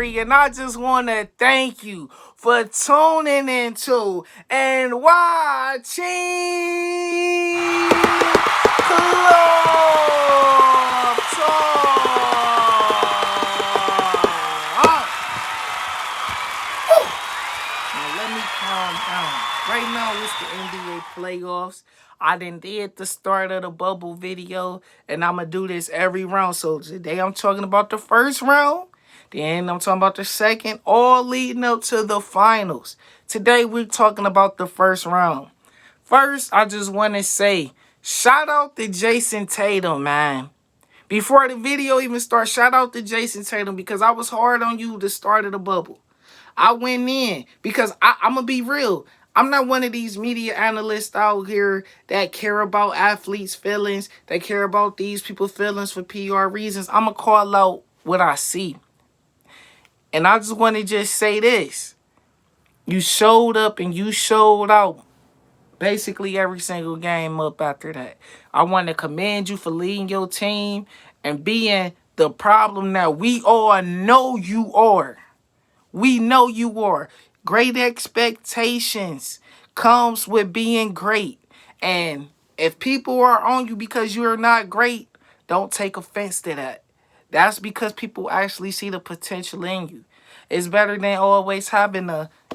Kyrie, and I just want to thank you for tuning into and watching Club Talk. Now let me calm down. Right now it's the NBA playoffs. I done did the start of the bubble video, and I'm going to do this every round. So today I'm talking about the first round, then I'm talking about the second, all leading up to the finals. Today we're talking about the first round. First, I just want to say, shout out to Jason Tatum, man. Before the video even starts, shout out to Jason Tatum because I was hard on you the start of the bubble. I went in because I'm going to be real. I'm not one of these media analysts out here that care about athletes' feelings, that care about these people's feelings for PR reasons. I'm going to call out what I see. And I just want to just say this. You showed up and you showed out basically every single game up after that. I want to commend you for leading your team and being the problem that we all know you are. We know you are. Great expectations comes with being great. And if people are on you because you're not great, don't take offense to that. That's because people actually see the potential in you. It's better than always having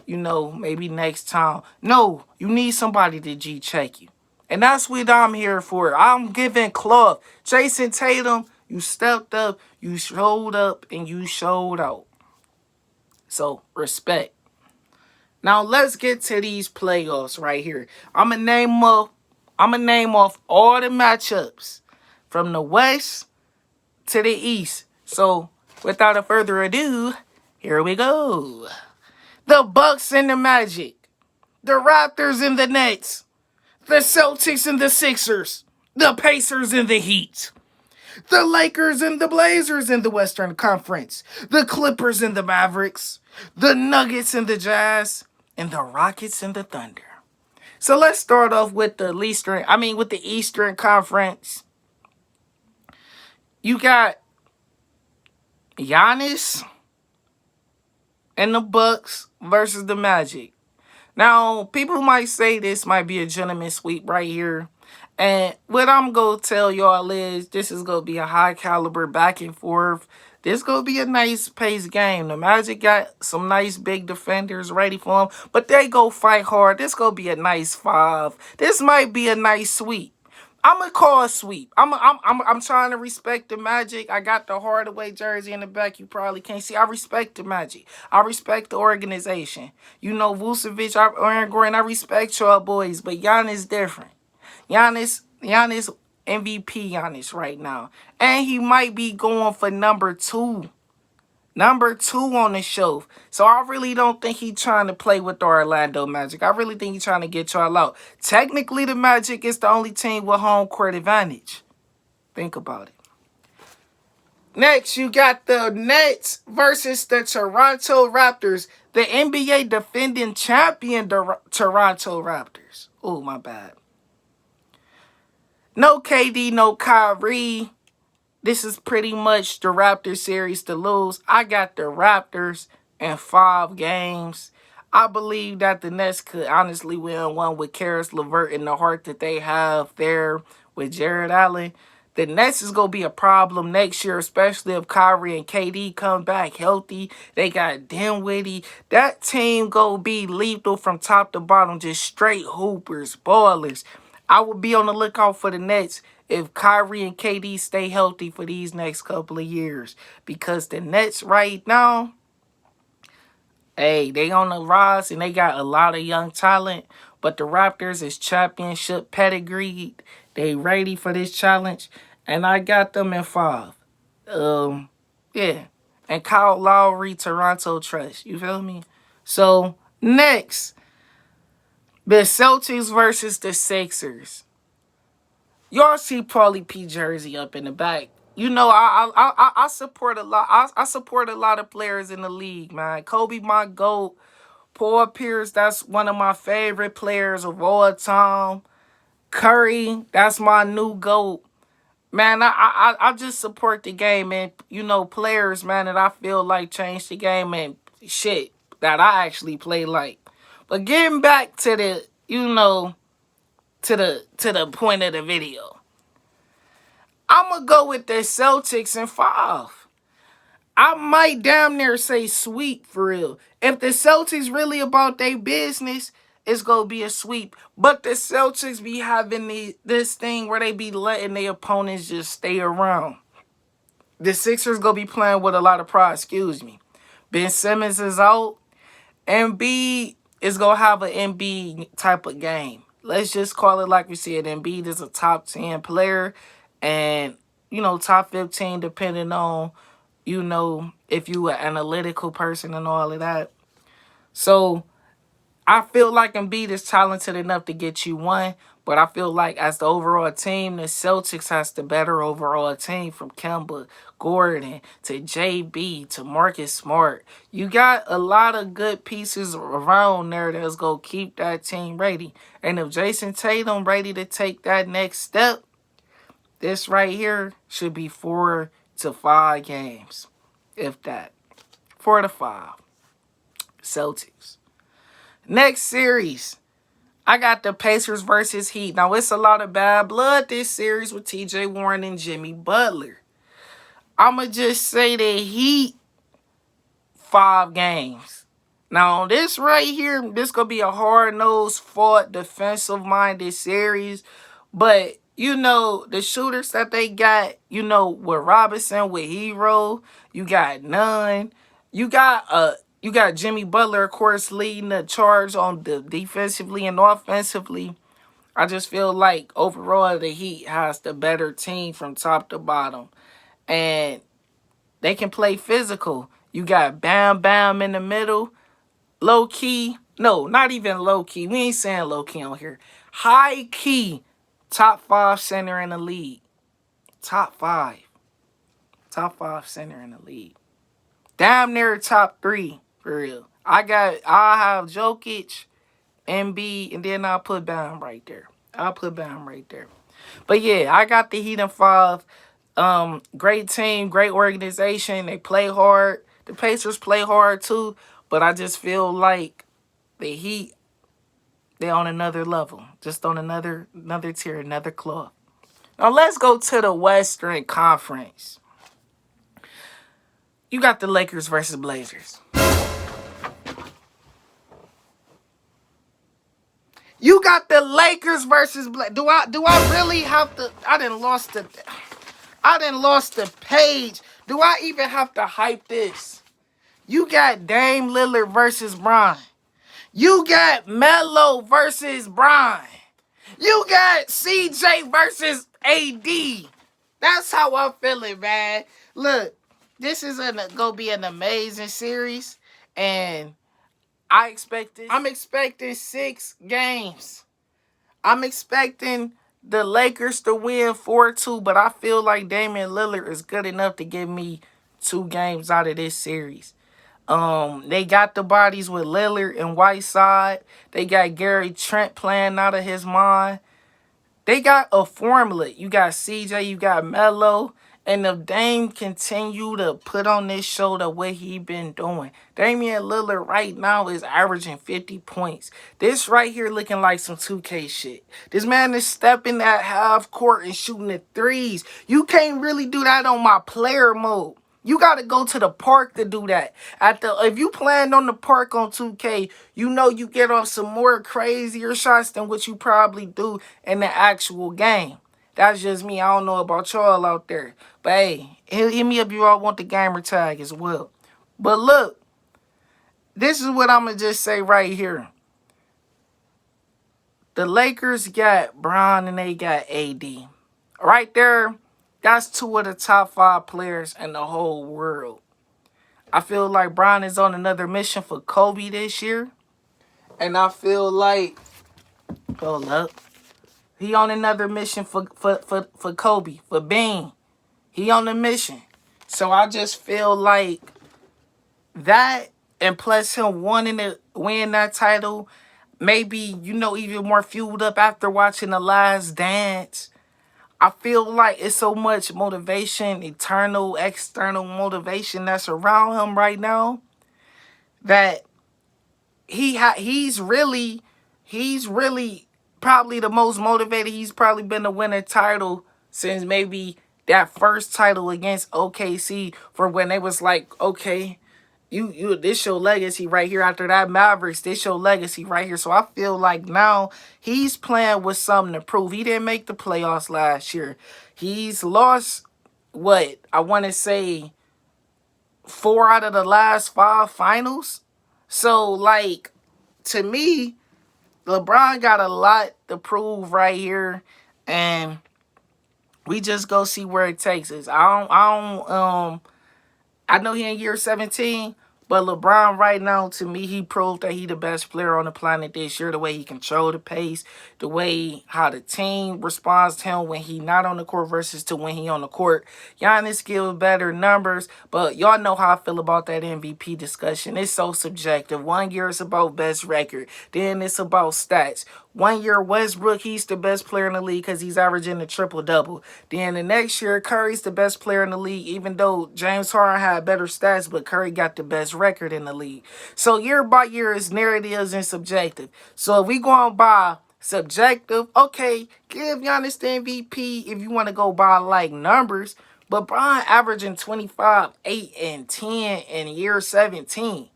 maybe next time. No, you need somebody to G-check you. And that's what I'm here for. I'm giving Cloth. Jason Tatum, you stepped up, you showed up, and you showed out. So, respect. Now, let's get to these playoffs right here. I'm going to name off all the matchups from the West to the East. So, without a further ado, here we go. The Bucks and the Magic. The Raptors and the Nets. The Celtics and the Sixers. The Pacers and the Heat. The Lakers and the Blazers in the Western Conference. The Clippers and the Mavericks. The Nuggets and the Jazz. And the Rockets and the Thunder. So let's start off with the Eastern Conference. You got Giannis and the Bucks versus the Magic. Now, people might say this might be a gentleman's sweep right here. And what I'm going to tell y'all is this is going to be a high caliber back and forth. This going to be a nice paced game. The Magic got some nice big defenders ready for them, but they go fight hard. This going to be a nice 5. This might be a nice sweep. I'm going to call a sweep. I'm trying to respect the Magic. I got the Hardaway jersey in the back. You probably can't see. I respect the Magic. I respect the organization. You know, Vucevic, Aaron Gordon, I respect y'all boys, but Giannis different. Giannis MVP Giannis right now. And he might be going for number 2. Number 2 on the shelf. So I really don't think he's trying to play with the Orlando Magic. I really think he's trying to get y'all out. Technically, the Magic is the only team with home court advantage. Think about it. Next, you got the Nets versus the Toronto Raptors. The NBA defending champion, the Toronto Raptors. Oh, my bad. No KD, no Kyrie. This is pretty much the Raptors series to lose. I got the Raptors in 5 games. I believe that the Nets could honestly win one with Karis LeVert and the heart that they have there with Jared Allen. The Nets is going to be a problem next year, especially if Kyrie and KD come back healthy. They got Dinwiddie. That team going to be lethal from top to bottom, just straight hoopers, ballers. I would be on the lookout for the Nets if Kyrie and KD stay healthy for these next couple of years. Because the Nets right now, hey, they on the rise and they got a lot of young talent. But the Raptors is championship pedigreed. They ready for this challenge. And I got them in 5. Yeah. And Kyle Lowry, Toronto trust. You feel me? So, next. The Celtics versus the Sixers. Y'all see Paulie P jersey up in the back. You know, I support a lot. I support a lot of players in the league, man. Kobe, my GOAT. Paul Pierce, that's one of my favorite players of all time. Curry, that's my new GOAT. Man, I just support the game and, you know, players, man, that I feel like changed the game and shit that I actually play like. But getting back to the, you know, to the point of the video, I'ma go with the Celtics in 5. I might damn near say sweep for real. If the Celtics really about their business, it's gonna be a sweep. But the Celtics be having this thing where they be letting their opponents just stay around. The Sixers gonna be playing with a lot of pride. Excuse me. Ben Simmons is out. Embiid is gonna have an Embiid type of game. Let's just call it like we said. Embiid is a top 10 player, and you know top 15 depending on you know if you an analytical person and all of that. So I feel like Embiid is talented enough to get you one, but I feel like as the overall team, the Celtics has the better overall team from Kemba, Gordon, to JB, to Marcus Smart. You got a lot of good pieces around there that's going to keep that team ready. And if Jason Tatum ready to take that next step, this right here should be 4 to 5 games, if that. 4 to 5. Celtics. Next series, I got the Pacers versus Heat. Now, it's a lot of bad blood this series with TJ Warren and Jimmy Butler. I'ma just say the Heat 5 games. Now, this right here, this gonna be a hard-nosed, fought, defensive-minded series. But, you know, the shooters that they got, you know, with Robinson, with Hero, you got Nunn. You got Jimmy Butler, of course, leading the charge on the defensively and offensively. I just feel like overall the Heat has the better team from top to bottom. And they can play physical. You got Bam Bam in the middle. Low key. No, not even low key. We ain't saying low key on here. High key. Top 5 center in the league. Top 5. Top 5 center in the league. Damn near top 3. For real. I'll have Jokic, Embiid, and then I'll put Bam right there. But yeah, I got the Heat in 5. Great team, great organization. They play hard. The Pacers play hard too. But I just feel like the Heat, they're on another level. Just on another tier, another club. Now let's go to the Western Conference. You got the Lakers versus Blazers. You got the Lakers versus Do I really have to? I done lost the page. Do I even have to hype this? You got Dame Lillard versus Bron. You got Melo versus Bron. You got CJ versus AD. That's how I'm feeling, man. Look, this is gonna be an amazing series, and I'm expecting 6 games. I'm expecting the Lakers to win 4-2, but I feel like Damian Lillard is good enough to give me 2 games out of this series. They got the bodies with Lillard and Whiteside. They got Gary Trent playing out of his mind. They got a formula. You got CJ, you got Melo. And if Dame continue to put on this show the way he been doing, Damian Lillard right now is averaging 50 points. This right here looking like some 2K shit. This man is stepping at half court and shooting the threes. You can't really do that on my player mode. You got to go to the park to do that. If you planned on the park on 2K, you know you get off some more crazier shots than what you probably do in the actual game. That's just me. I don't know about y'all out there. But hey, hit me up if you all want the gamer tag as well. But look, this is what I'm going to just say right here. The Lakers got Bron and they got AD. Right there, that's 2 of the top 5 players in the whole world. I feel like Bron is on another mission for Kobe this year. And I feel like, hold up, he on another mission for Kobe, for Bean. He on a mission. So I just feel like that, and plus him wanting to win that title, maybe, you know, even more fueled up after watching The Last Dance. I feel like it's so much motivation, internal, external motivation that's around him right now that he's really probably the most motivated. He's probably been to win a title since maybe that first title against OKC, for when they was like, okay, you this your legacy right here. After that Mavericks, this your legacy right here. So I feel like now he's playing with something to prove. He didn't make the playoffs last year. He's lost, what I want to say, 4 out of the last 5 finals. So like, to me, LeBron got a lot to prove right here, and we just go see where it takes us. I know he in year 17, but LeBron right now, to me, he proved that he the best player on the planet this year. The way he control the pace, the way how the team responds to him when he not on the court versus to when he on the court. Giannis gives better numbers, but y'all know how I feel about that MVP discussion. It's so subjective. One year it's about best record, then it's about stats. One year Westbrook, he's the best player in the league because he's averaging a triple-double. Then the next year, Curry's the best player in the league, even though James Harden had better stats, but Curry got the best record in the league. So year by year is narratives and subjective. So if we going by subjective, okay, give Giannis the MVP if you want to go by like numbers. But Brian averaging 25, 8, and 10 in year 17.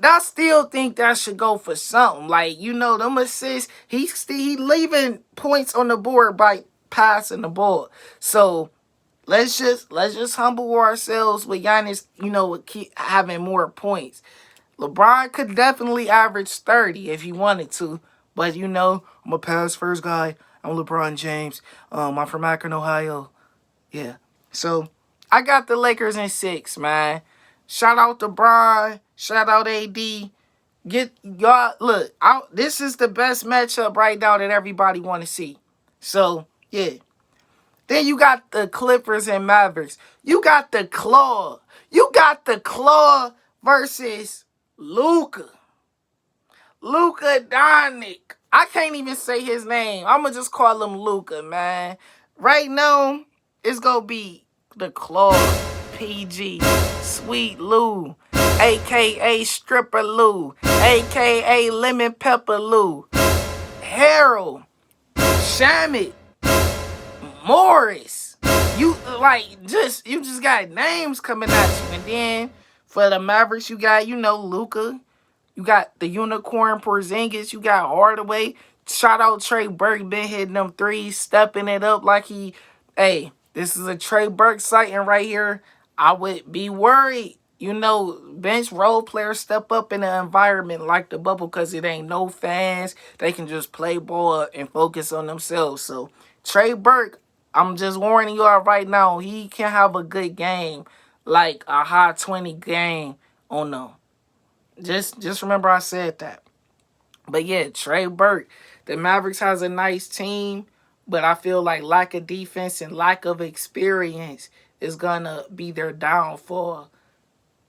I still think that should go for something. Like, them assists, he leaving points on the board by passing the ball. So let's just humble ourselves with Giannis, keep having more points. LeBron could definitely average 30 if he wanted to. But I'm a pass first guy. I'm LeBron James. I'm from Akron, Ohio. Yeah. So I got the Lakers in 6, man. Shout out to Bron. Shout out AD. Get y'all, look, this is the best matchup right now that everybody want to see. So, yeah. Then you got the Clippers and Mavericks. You got the Claw. You got the Claw versus Luka. Luka Doncic. I can't even say his name. I'm going to just call him Luka, man. Right now, it's going to be the Claw, PG, Sweet Lou, a.k.a. Stripper Lou, a.k.a. Lemon Pepper Lou, Harold, Shamit, Morris. You just got names coming at you. And then for the Mavericks, you got, Luka. You got the Unicorn Porzingis. You got Hardaway. Shout out Trey Burke, been hitting them threes, stepping it up like hey, this is a Trey Burke sighting right here. I would be worried. Bench role players step up in an environment like the bubble because it ain't no fans. They can just play ball and focus on themselves. So Trey Burke, I'm just warning you all right now, he can have a good game, like a high 20 game on them. Just remember I said that. But yeah, Trey Burke. The Mavericks has a nice team, but I feel like lack of defense and lack of experience is gonna be their downfall.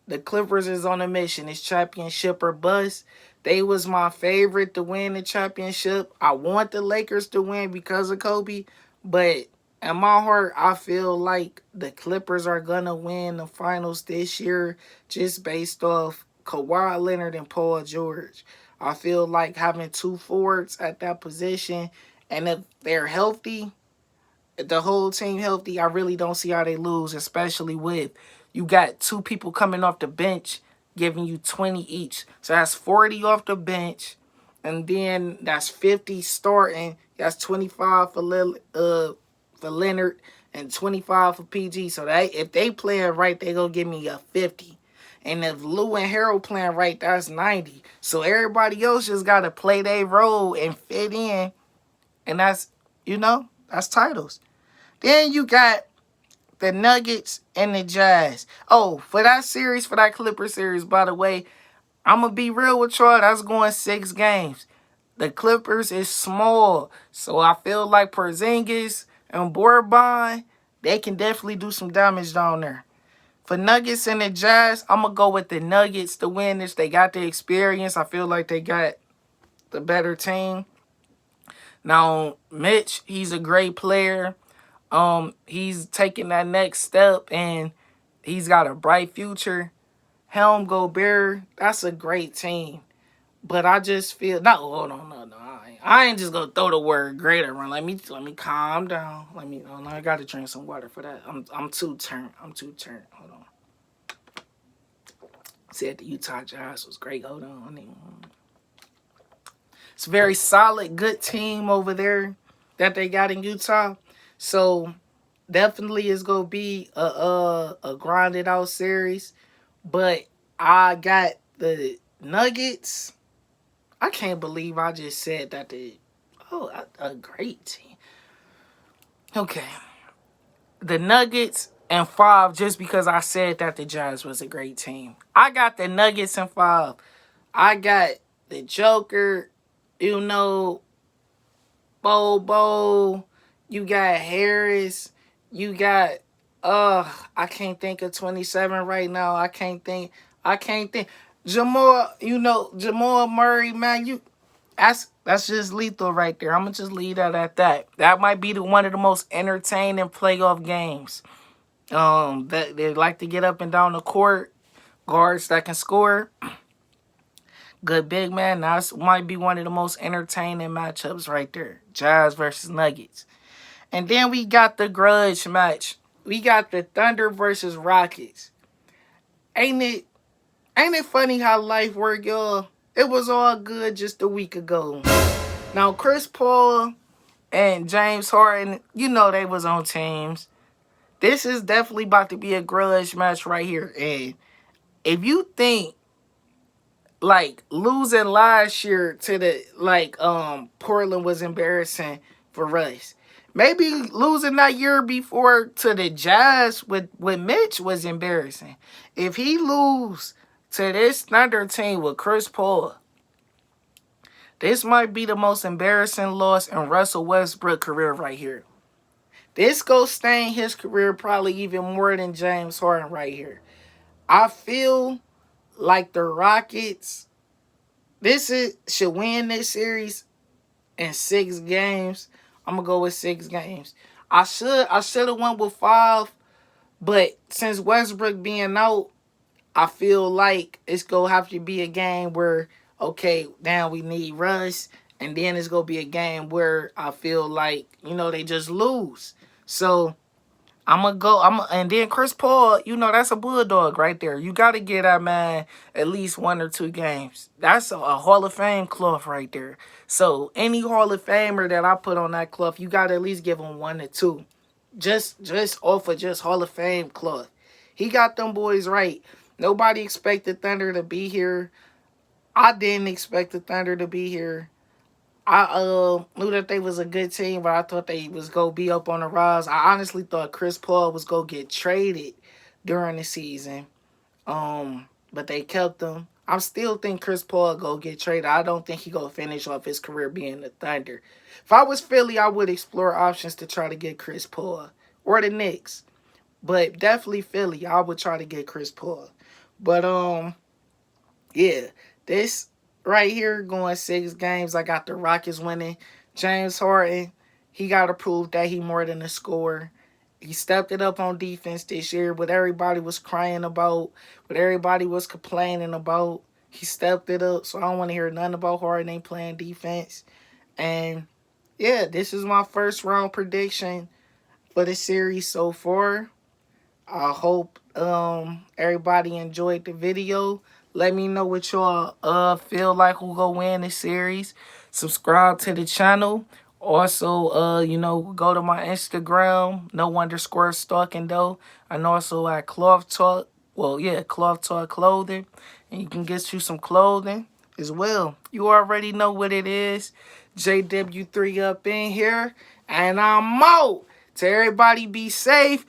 The Clippers is on a mission. It's championship or bust. They was my favorite to win the championship. I want the Lakers to win because of Kobe, but in my heart, I feel like the Clippers are gonna win the finals this year just based off Kawhi Leonard and Paul George. I feel like having 2 forwards at that position, and if they're healthy, the whole team healthy, I really don't see how they lose, especially with you got 2 people coming off the bench giving you 20 each. So that's 40 off the bench, and then that's 50 starting. That's 25 for Leonard and 25 for PG. So if they playing right, they gonna give me a 50. And if Lou and Harold playing right, that's 90. So everybody else just got to play their role and fit in. And that's titles. Then you got the Nuggets and the Jazz. Oh, for that Clipper series, by the way, I'm going to be real with y'all. That's going 6 games. The Clippers is small. So I feel like Porzingis and Borbon, they can definitely do some damage down there. For Nuggets and the Jazz, I'm going to go with the Nuggets to win this. They got the experience. I feel like they got the better team. Now, Mitch, he's a great player. He's taking that next step and he's got a bright future. Helm Go Bear, that's a great team. But I just feel no, hold on, no. I ain't just gonna throw the word great around. Let me calm down. I gotta drink some water for that. I'm too turned. Hold on. Said the Utah Jazz was great. Hold on. It's a very solid, good team over there that they got in Utah. So definitely it's gonna be a grinded out series. But I got the Nuggets. I can't believe I just said that a great team. Okay. The Nuggets and 5 just because I said that the Jazz was a great team. I got the Nuggets and 5. I got the Joker, you know, Bobo, you got Harris, you got I can't think of 27 right now. I can't think Jamal, Jamal Murray, man, that's just lethal right there. I'm gonna just leave that at that. That might be one of the most entertaining playoff games. That they like to get up and down the court, guards that can score. Good big man. That might be one of the most entertaining matchups right there. Jazz versus Nuggets. And then we got the grudge match. We got the Thunder versus Rockets. Ain't it funny how life work, y'all? It was all good just a week ago. Now Chris Paul and James Harden, they was on teams. This is definitely about to be a grudge match right here. And if you think like losing last year to Portland was embarrassing for us, maybe losing that year before to the Jazz with Mitch was embarrassing. If he lose to this Thunder team with Chris Paul, this might be the most embarrassing loss in Russell Westbrook career right here. This go stain his career probably even more than James Harden right here. I feel like the Rockets should win this series in 6 games. I'm gonna go with 6 games. I should have went with 5, but since Westbrook being out, I feel like it's gonna have to be a game where, okay, now we need Russ, and then it's gonna be a game where I feel like, they just lose. So and then Chris Paul, that's a bulldog right there. You got to get that man at least 1 or 2 games. That's a Hall of Fame cloth right there. So any Hall of Famer that I put on that cloth, you got to at least give him 1 or 2. Just off of just Hall of Fame cloth. He got them boys right. Nobody expected Thunder to be here. I didn't expect the Thunder to be here. I knew that they was a good team, but I thought they was going to be up on the rise. I honestly thought Chris Paul was going to get traded during the season. But they kept him. I still think Chris Paul go get traded. I don't think he go finish off his career being the Thunder. If I was Philly, I would explore options to try to get Chris Paul or the Knicks. But definitely Philly, I would try to get Chris Paul. But yeah, this right here going 6 games. I got the Rockets winning. James Harden, he got to prove that he more than a scorer. He stepped it up on defense this year. What everybody was crying about, what everybody was complaining about, he stepped it up. So I don't want to hear nothing about Harden ain't playing defense. And yeah, this is my first round prediction for the series so far. I hope everybody enjoyed the video. Let me know what y'all feel like who go win the series. Subscribe to the channel. Also, go to my Instagram, no_stalking though. And also at ClothTalk. Well, yeah, ClothTalk Clothing. And you can get you some clothing as well. You already know what it is. JW3 up in here. And I'm out. To everybody be safe.